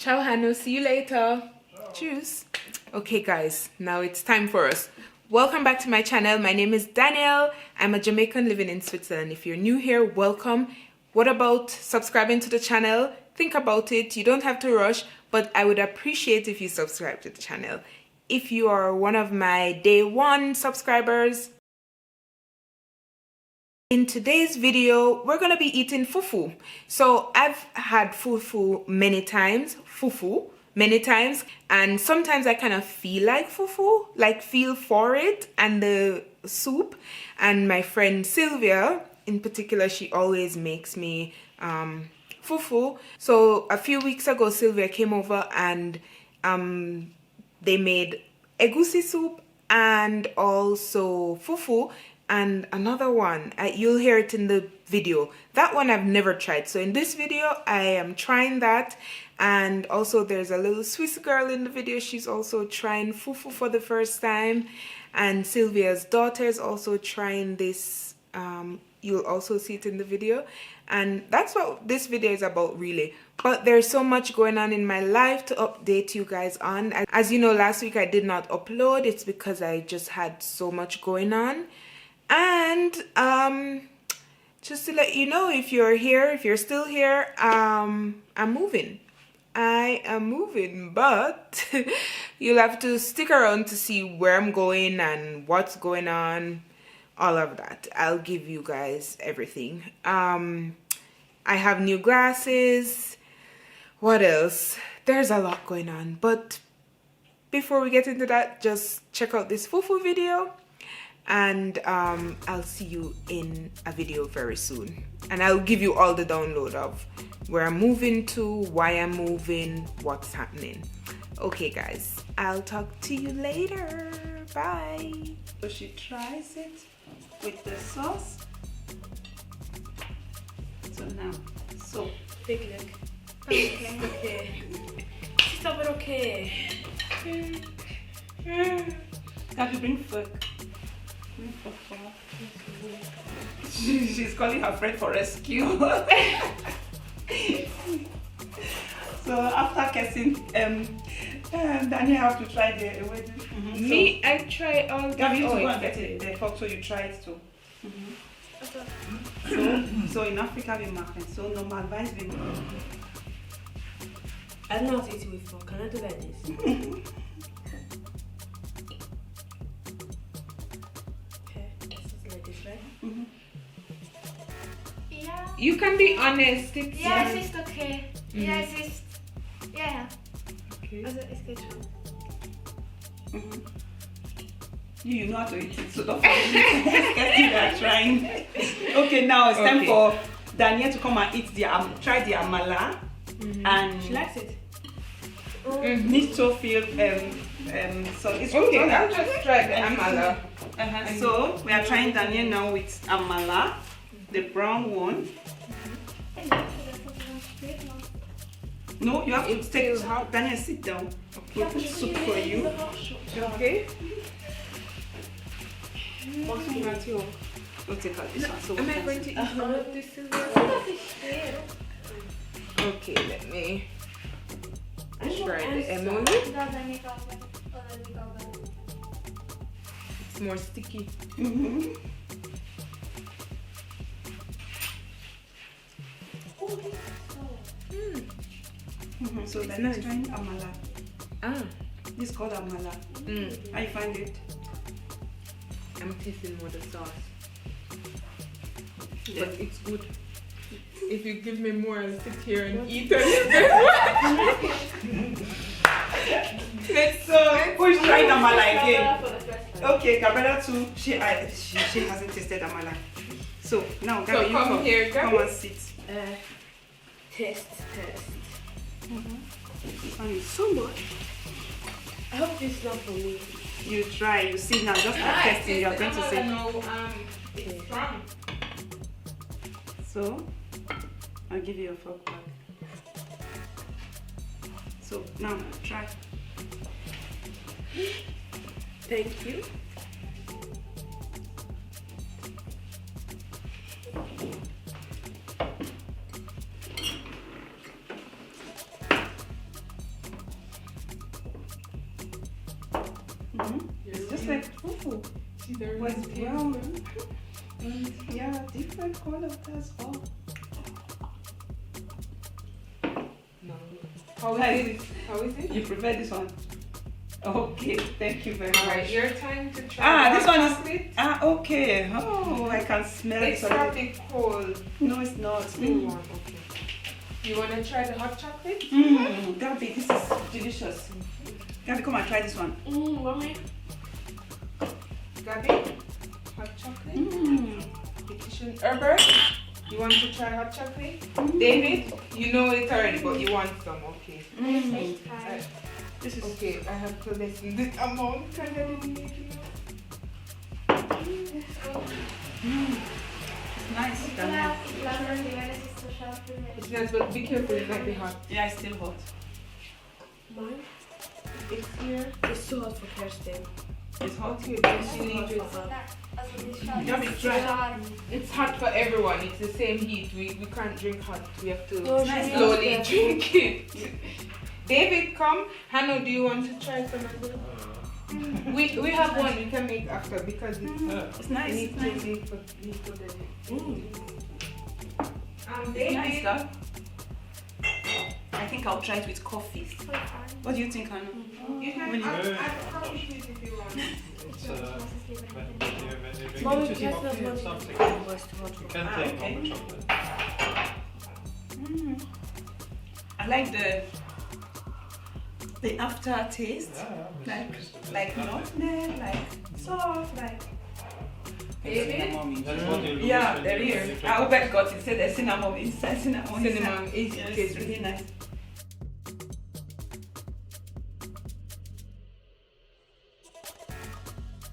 Ciao, Hanno. See you later. Cheers. Okay, guys, now it's time for us. Welcome back to my channel. My name is Danelle. I'm a Jamaican living in Switzerland. If you're new here, welcome. What about subscribing to the channel? Think about it. You don't have to rush, but I would appreciate if you subscribe to the channel. If you are one of my day one subscribers, in today's video, we're gonna be eating fufu. So I've had fufu many times, and sometimes I kind of feel like fufu, like feel for it and the soup. And my friend Sylvia, in particular, she always makes me fufu. So a few weeks ago, Sylvia came over and they made egusi soup and also fufu. And another one, you'll hear it in the video. That one I've never tried. So in this video, I am trying that. And also there's a little Swiss girl in the video. She's also trying fufu for the first time. And Sylvia's daughter is also trying this. You'll also see it in the video. And that's what this video is about, really. But there's so much going on in my life to update you guys on. As you know, last week I did not upload. It's because I just had so much going on. And just to let you know, if you're here, if you're still here, I'm moving. I am moving, but you'll have to stick around to see where I'm going and what's going on, all of that. I'll give you guys everything. I have new glasses. What else? There's a lot going on, but before we get into that, just check out this fufu video. And I'll see you in a video very soon, and I'll give you all the download of where I'm moving to, why I'm moving, what's happening. Okay guys, I'll talk to you later. Bye. So she tries it with the sauce. So now, so big look. Okay. Okay. Stop it. Okay. Can you bring fork? She's calling her friend for rescue. So after kissing, Daniel have to try the wedding. Me, I try all the Gabby, you to go and get it, the fork so you try it too. So in Africa we mark it. So normal advice we mark. I don't know how to eat it with fork. Can I do like this? Yeah. You can be honest. It's Ja, es ist okay. Ja, Mhm. es ist. Ja, ja. Okay. Also, es geht schon. You know how to eat it, so don't forget you are trying. Okay, now it's time for Danielle to come and eat the try the Amala. And She likes it. needs to feel so it's Okay, good. I'll just try the Amala. So we are trying Danielle now with Amala, the brown one. No, you have to take Danielle, sit down. We'll put soup for you. Okay. We'll take out this one. So Am I going to eat all of this? Okay, let me try the emoli. It's more sticky. So It's then nice. let's try Amala. This is called Amala. How you find it? I'm tasting more the sauce, but it's good. If you give me more, I'll sit here and eat it. So who's trying Amala again? Okay, Gabriella too. She hasn't tasted Amala. So now Gabby, you come here, Gabby. come and sit. Test. This one is so good. I hope this is not for me. You try, you see now, just like testing, you are going to say. It's strong. So, I'll give you a fork back. So, now, try. Thank you. It's just like fufu. Was brown. And yeah, different color as well. No. How is it? How is it? You prefer this one? Okay, thank you very much. Alright, your time to try. This one chocolate. is okay. Oh, I can smell It's it. probably cold. No, it's not. Still warm. Okay. You wanna try the hot chocolate? Gabby, this is delicious. Gabby, come and try this one. Mommy. Gabby, hot chocolate. Herbert, you want to try hot chocolate? David, you know it already, but you want some. Okay. This is Okay, I have to listen this amount because I didn't make it. nice. Danelle. It's nice, but be careful, it might be hot. Yeah, it's still hot. Mine? It's here. It's so hot for Kirsten. It's hot here. Just you need it. It's hot for everyone. It's the same heat. We can't drink hot. We have to slowly drink it. David, come. Hannah, do you want to try some as well? We have one we can make after because It's nice. we need to leave for the It's nice, though. I think I'll try it with coffee. What do you think, Hannah? You can add coffee to it if you want. Mommy, When you just coffee not or something, you can take okay. normal chocolate. I like the aftertaste. Like nutmeg, like salt, like. That's what they Yeah, lose when they're you- here. when you I hope I got it. Said there's cinnamon inside. Cinnamon Cinnamon is Yes, tasty. it's really nice.